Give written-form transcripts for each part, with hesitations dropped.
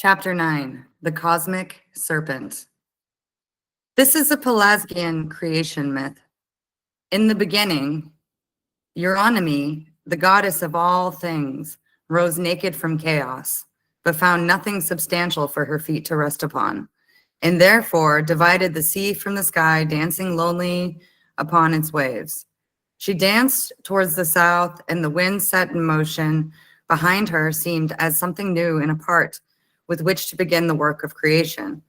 Chapter 9, The Cosmic Serpent. This is a Pelasgian creation myth. In the beginning, Euronymie, the goddess of all things, rose naked from chaos, but found nothing substantial for her feet to rest upon, and therefore divided the sea from the sky, dancing lonely upon its waves. She danced towards the south, and the wind set in motion behind her seemed as something new and apart, with which to begin the work of creation.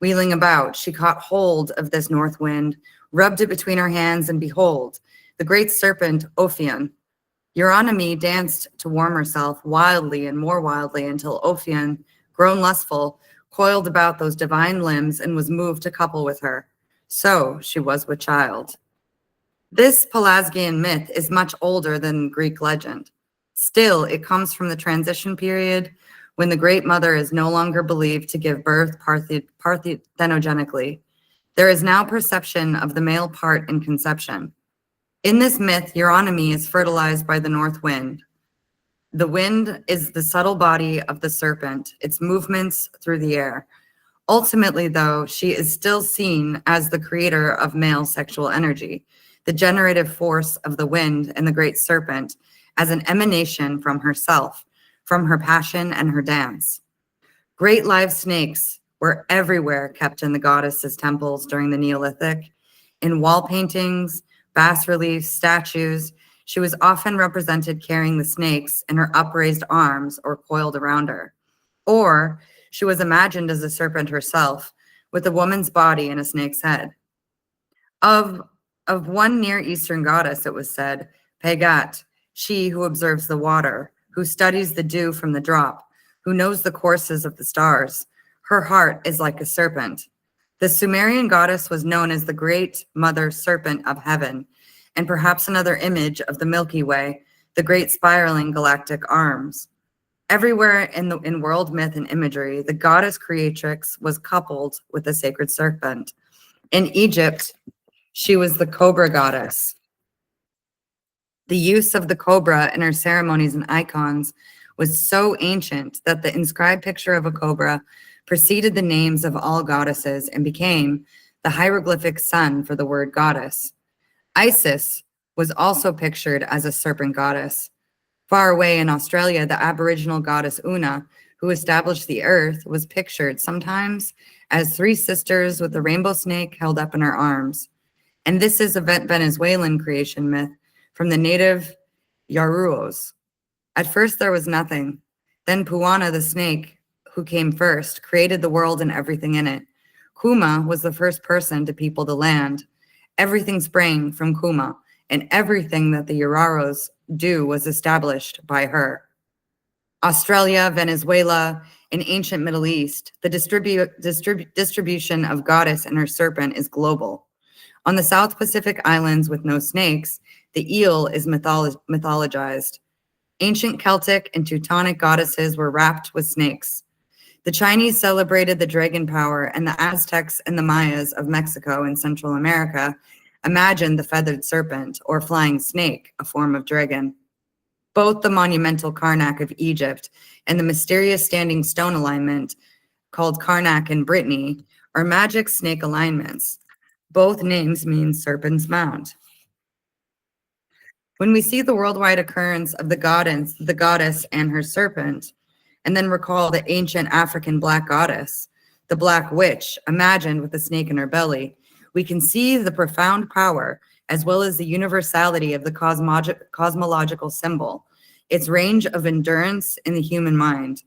Wheeling about, she caught hold of this north wind, rubbed it between her hands, and behold, the great serpent Ophion. Euronymie danced to warm herself wildly and more wildly until Ophion, grown lustful, coiled about those divine limbs and was moved to couple with her. So she was with child. This Pelasgian myth is much older than Greek legend. Still, it comes from the transition period when the Great Mother is no longer believed to give birth parthenogenically. There is now perception of the male part in conception. In this myth, Euronymie is fertilized by the north wind. The wind is the subtle body of the serpent, its movements through the air. Ultimately, though, she is still seen as the creator of male sexual energy, the generative force of the wind and the great serpent as an emanation from herself, from her passion and her dance. Great live snakes were everywhere kept in the goddess's temples during the Neolithic. In wall paintings, bas-reliefs, statues, she was often represented carrying the snakes in her upraised arms or coiled around her. Or she was imagined as a serpent herself, with a woman's body and a snake's head. Of one Near Eastern goddess, it was said, Pagat, she who observes the water, who studies the dew from the drop, who knows the courses of the stars. Her heart is like a serpent. The Sumerian goddess was known as the great mother serpent of heaven, and perhaps another image of the Milky Way, the great spiraling galactic arms. Everywhere in world myth and imagery, the goddess creatrix was coupled with the sacred serpent. In Egypt, she was the cobra goddess. The use of the cobra in her ceremonies and icons was so ancient that the inscribed picture of a cobra preceded the names of all goddesses and became the hieroglyphic sun for the word goddess. Isis was also pictured as a serpent goddess. Far away in Australia, the Aboriginal goddess Una, who established the earth, was pictured sometimes as three sisters with a rainbow snake held up in her arms. And this is a Venezuelan creation myth from the native Yaruos. At first there was nothing. Then Puana the snake, who came first, created the world and everything in it. Kuma was the first person to people the land. Everything sprang from Kuma, and everything that the Yaruos do was established by her. Australia, Venezuela, and ancient Middle East, the distribution of goddess and her serpent is global. On the South Pacific Islands with no snakes, the eel is mythologized. Ancient Celtic and Teutonic goddesses were wrapped with snakes. The Chinese celebrated the dragon power, and the Aztecs and the Mayas of Mexico and Central America imagined the feathered serpent or flying snake, a form of dragon. Both the monumental Karnak of Egypt and the mysterious standing stone alignment called Karnak in Brittany are magic snake alignments. Both names mean serpent's mount. When we see the worldwide occurrence of the goddess and her serpent, and then recall the ancient African black goddess, the black witch, imagined with a snake in her belly, we can see the profound power as well as the universality of the cosmological symbol, its range of endurance in the human mind.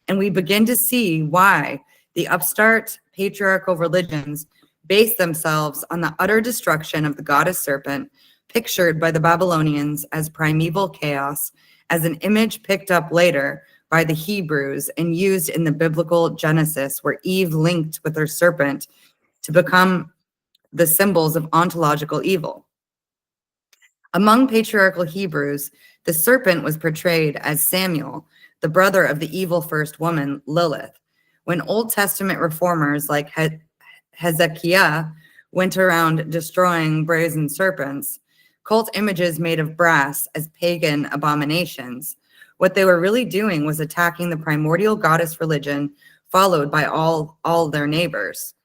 And we begin to see why the upstart patriarchal religions base themselves on the utter destruction of the goddess serpent, pictured by the Babylonians as primeval chaos, as an image picked up later by the Hebrews and used in the biblical Genesis, where Eve linked with her serpent to become the symbols of ontological evil. Among patriarchal Hebrews, the serpent was portrayed as Samuel, the brother of the evil first woman, Lilith. When Old Testament reformers like Hezekiah went around destroying brazen serpents, cult images made of brass as pagan abominations, what they were really doing was attacking the primordial goddess religion followed by all their neighbors.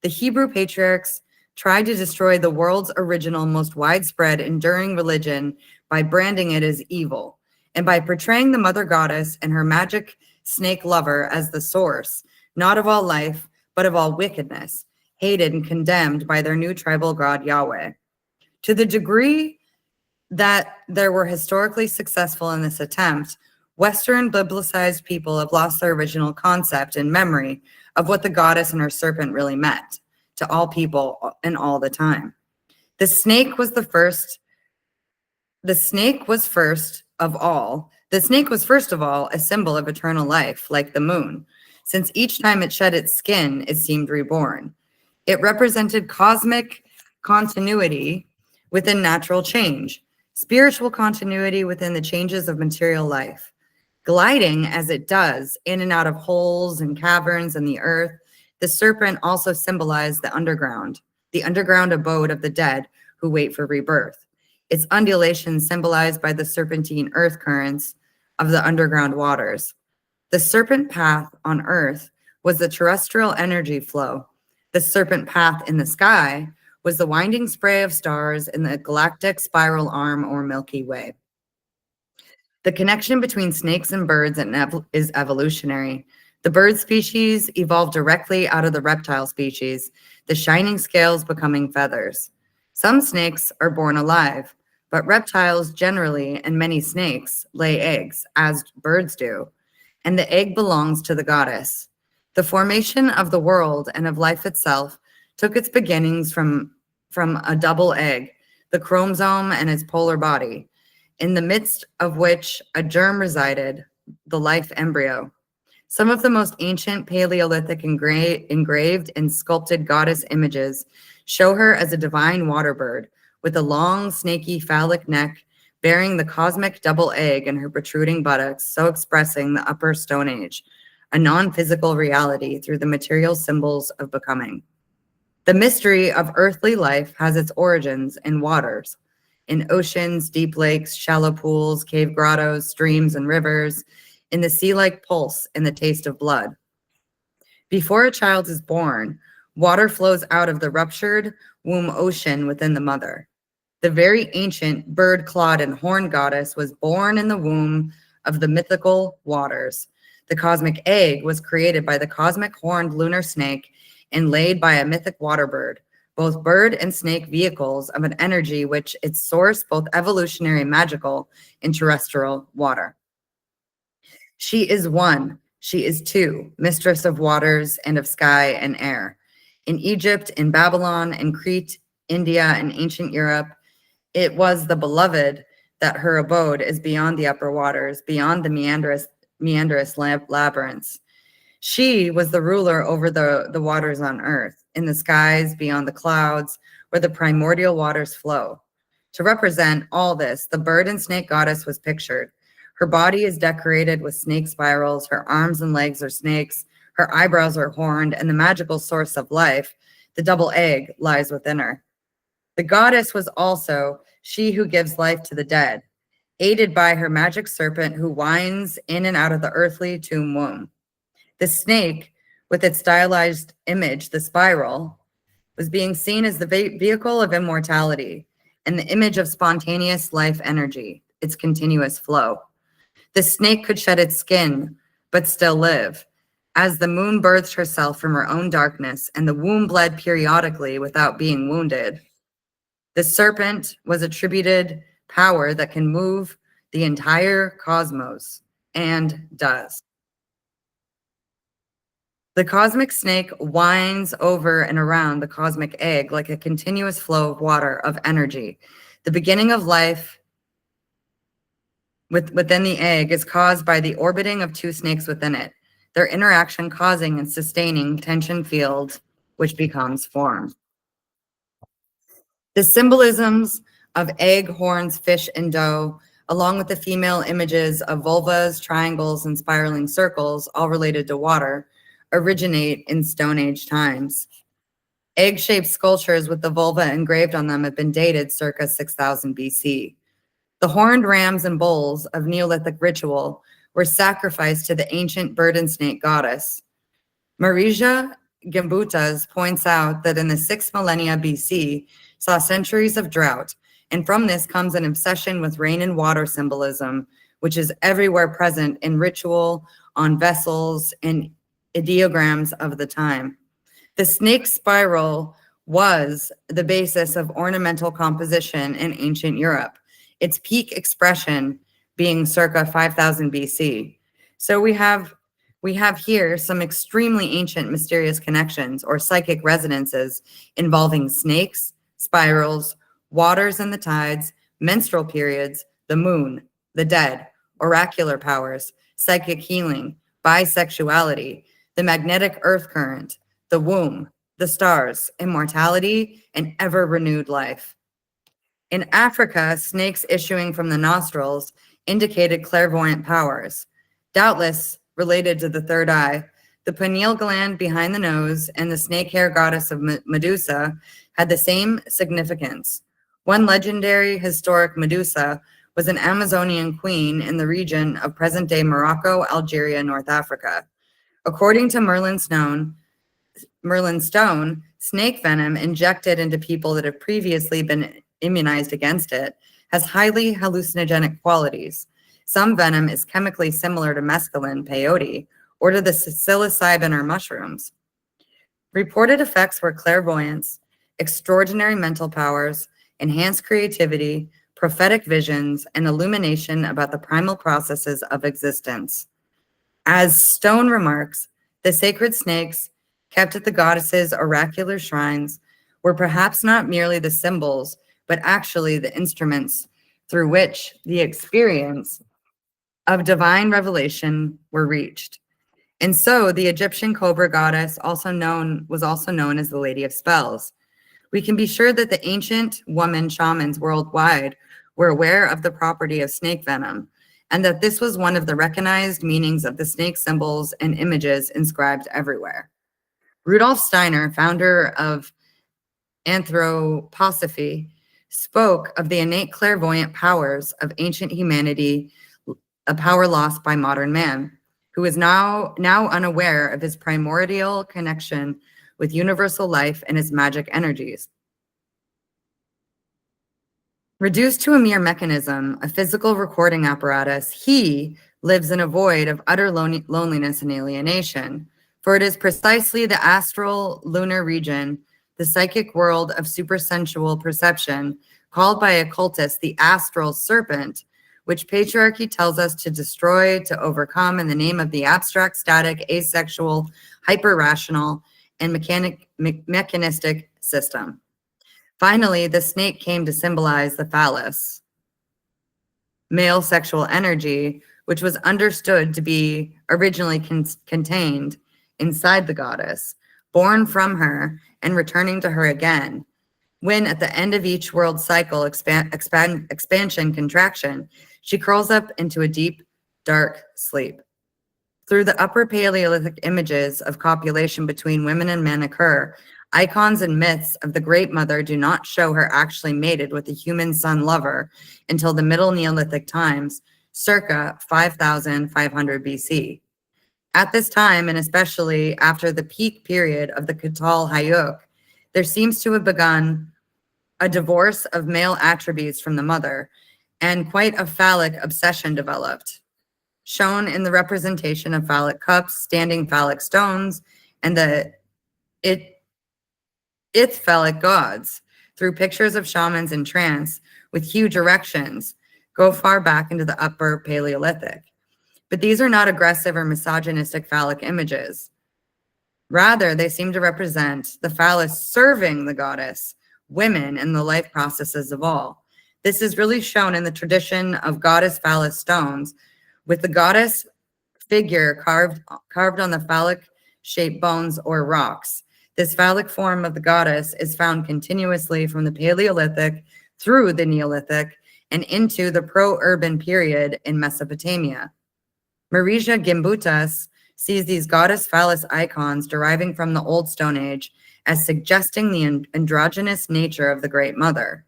The Hebrew patriarchs tried to destroy the world's original, most widespread, enduring religion by branding it as evil, and by portraying the mother goddess and her magic snake lover as the source, not of all life, but of all wickedness, hated and condemned by their new tribal god Yahweh. To the degree that they were historically successful in this attempt, Western biblicized people have lost their original concept and memory of what the goddess and her serpent really meant to all people and all the time. The snake was first of all a symbol of eternal life, like the moon, since each time it shed its skin, it seemed reborn. It represented cosmic continuity within natural change, spiritual continuity within the changes of material life. Gliding as it does in and out of holes and caverns in the earth, the serpent also symbolized the underground abode of the dead who wait for rebirth. Its undulations symbolized by the serpentine earth currents of the underground waters. The serpent path on earth was the terrestrial energy flow. The serpent path in the sky was the winding spray of stars in the galactic spiral arm or Milky Way. The connection between snakes and birds is evolutionary. The bird species evolved directly out of the reptile species, the shining scales becoming feathers. Some snakes are born alive, but reptiles generally, and many snakes, lay eggs, as birds do, and the egg belongs to the goddess. The formation of the world and of life itself took its beginnings from a double egg, the chromosome and its polar body, in the midst of which a germ resided, the life embryo. Some of the most ancient Paleolithic engraved and sculpted goddess images show her as a divine water bird with a long, snaky, phallic neck bearing the cosmic double egg in her protruding buttocks, so expressing the upper Stone Age, a non-physical reality through the material symbols of becoming. The mystery of earthly life has its origins in waters, in oceans, deep lakes, shallow pools, cave grottos, streams, and rivers, in the sea-like pulse and the taste of blood. Before a child is born, water flows out of the ruptured womb ocean within the mother. The very ancient bird-clawed and horned goddess was born in the womb of the mythical waters. The cosmic egg was created by the cosmic horned lunar snake and laid by a mythic water bird, both bird and snake vehicles of an energy which its source both evolutionary and magical in terrestrial water. She is one, she is two, mistress of waters and of sky and air. In Egypt, in Babylon, in Crete, India, and ancient Europe, it was the beloved that her abode is beyond the upper waters, beyond the meandrous labyrinths. She was the ruler over the waters on earth, in the skies, beyond the clouds, where the primordial waters flow. To represent all this, the bird and snake goddess was pictured. Her body is decorated with snake spirals, her arms and legs are snakes, her eyebrows are horned, and the magical source of life, the double egg, lies within her. The goddess was also she who gives life to the dead, aided by her magic serpent who winds in and out of the earthly tomb womb. The snake, with its stylized image, the spiral, was being seen as the vehicle of immortality and the image of spontaneous life energy, its continuous flow. The snake could shed its skin, but still live. As the moon birthed herself from her own darkness and the womb bled periodically without being wounded, the serpent was attributed power that can move the entire cosmos, and does. The cosmic snake winds over and around the cosmic egg like a continuous flow of water, of energy. The beginning of life within the egg is caused by the orbiting of two snakes within it, their interaction causing and sustaining tension fields, which becomes form. The symbolisms of egg, horns, fish, and doe, along with the female images of vulvas, triangles, and spiraling circles, all related to water, originate in Stone Age times. Egg-shaped sculptures with the vulva engraved on them have been dated circa 6000 BC. The horned rams and bulls of Neolithic ritual were sacrificed to the ancient bird and snake goddess. Marija Gimbutas points out that in the 6th millennia BC saw centuries of drought, and from this comes an obsession with rain and water symbolism, which is everywhere present in ritual, on vessels, and ideograms of the time. The snake spiral was the basis of ornamental composition in ancient Europe, its peak expression being circa 5000 BC. So we have here some extremely ancient mysterious connections or psychic resonances involving snakes, spirals, waters and the tides, menstrual periods, the moon, the dead, oracular powers, psychic healing, bisexuality, the magnetic earth current, the womb, the stars, immortality, and ever renewed life. In Africa, snakes issuing from the nostrils indicated clairvoyant powers, doubtless related to the third eye. The pineal gland behind the nose and the snake hair goddess of Medusa had the same significance. One legendary historic Medusa was an Amazonian queen in the region of present-day Morocco, Algeria, North Africa. According to Merlin Stone, snake venom injected into people that have previously been immunized against it has highly hallucinogenic qualities. Some venom is chemically similar to mescaline, peyote, or to the psilocybin or mushrooms. Reported effects were clairvoyance, extraordinary mental powers, enhanced creativity, prophetic visions, and illumination about the primal processes of existence. As Stone remarks, the sacred snakes kept at the goddess's oracular shrines were perhaps not merely the symbols, but actually the instruments through which the experience of divine revelation were reached. And so the Egyptian cobra goddess was also known as the Lady of Spells. We can be sure that the ancient woman shamans worldwide were aware of the property of snake venom, and that this was one of the recognized meanings of the snake symbols and images inscribed everywhere. Rudolf Steiner, founder of anthroposophy, spoke of the innate clairvoyant powers of ancient humanity, a power lost by modern man, who is now unaware of his primordial connection with universal life and its magic energies. Reduced to a mere mechanism, a physical recording apparatus, he lives in a void of utter loneliness and alienation, for it is precisely the astral lunar region, the psychic world of supersensual perception, called by occultists the astral serpent, which patriarchy tells us to destroy, to overcome in the name of the abstract, static, asexual, hyper-rational, and mechanistic system. Finally, the snake came to symbolize the phallus, male sexual energy, which was understood to be originally contained inside the goddess, born from her and returning to her again, when at the end of each world cycle, expansion, contraction, she curls up into a deep, dark sleep. Through the upper Paleolithic images of copulation between women and men occur, icons and myths of the Great Mother do not show her actually mated with a human son lover until the Middle Neolithic times, circa 5500 BC. At this time, and especially after the peak period of the Katal Hayuk, there seems to have begun a divorce of male attributes from the mother, and quite a phallic obsession developed, shown in the representation of phallic cups, standing phallic stones, and the phallic gods through pictures of shamans in trance with huge erections go far back into the upper Paleolithic. But these are not aggressive or misogynistic phallic images. Rather, they seem to represent the phallus serving the goddess, women, and the life processes of all. This is really shown in the tradition of goddess phallus stones, with the goddess figure carved on the phallic-shaped bones or rocks. This phallic form of the goddess is found continuously from the Paleolithic through the Neolithic and into the pro-urban period in Mesopotamia. Marija Gimbutas sees these goddess phallus icons deriving from the Old Stone Age as suggesting the androgynous nature of the Great Mother.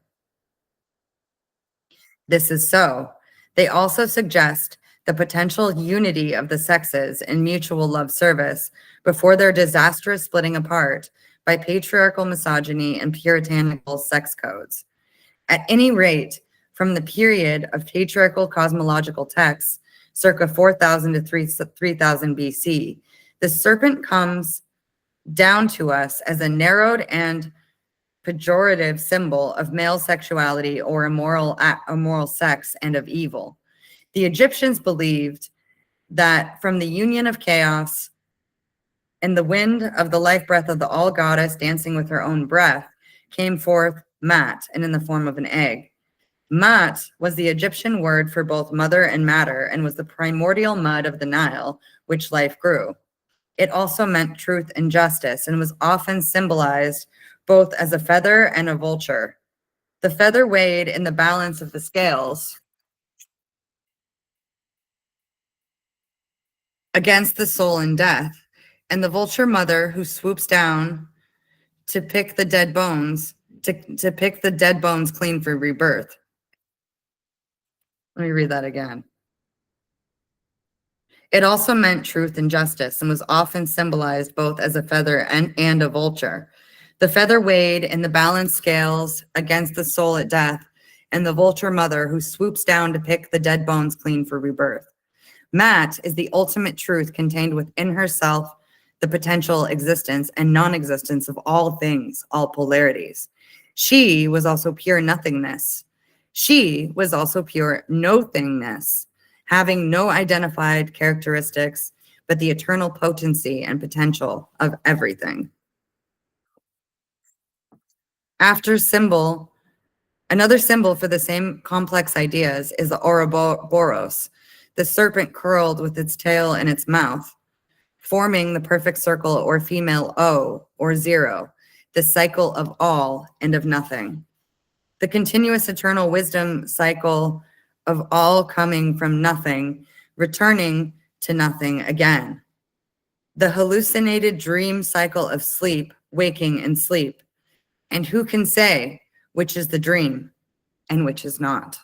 This is so. They also suggest the potential unity of the sexes in mutual love service before their disastrous splitting apart by patriarchal misogyny and puritanical sex codes. At any rate, from the period of patriarchal cosmological texts, circa 4000 to 3000 BC, the serpent comes down to us as a narrowed and pejorative symbol of male sexuality or immoral sex and of evil. The Egyptians believed that from the union of chaos and the wind of the life breath of the all goddess dancing with her own breath came forth Mat, and in the form of an egg. Mat was the Egyptian word for both mother and matter and was the primordial mud of the Nile, which life grew. It also meant truth and justice and was often symbolized both as a feather and a vulture. The feather weighed in the balance of the scales against the soul in death, and the vulture mother who swoops down to pick the dead bones, to pick the dead bones clean for rebirth. Let me read that again. It also meant truth and justice and was often symbolized both as a feather and a vulture. The feather weighed in the balance scales against the soul at death, and the vulture mother who swoops down to pick the dead bones clean for rebirth. Mat is the ultimate truth contained within herself, the potential existence and non-existence of all things, all polarities. She was also pure nothingness. She was also pure nothingness, having no identified characteristics, but the eternal potency and potential of everything. Another symbol for the same complex ideas is the Ouroboros, the serpent curled with its tail in its mouth, forming the perfect circle or female O or zero, the cycle of all and of nothing. The continuous eternal wisdom cycle of all coming from nothing, returning to nothing again. The hallucinated dream cycle of sleep, waking, and sleep. And who can say which is the dream and which is not?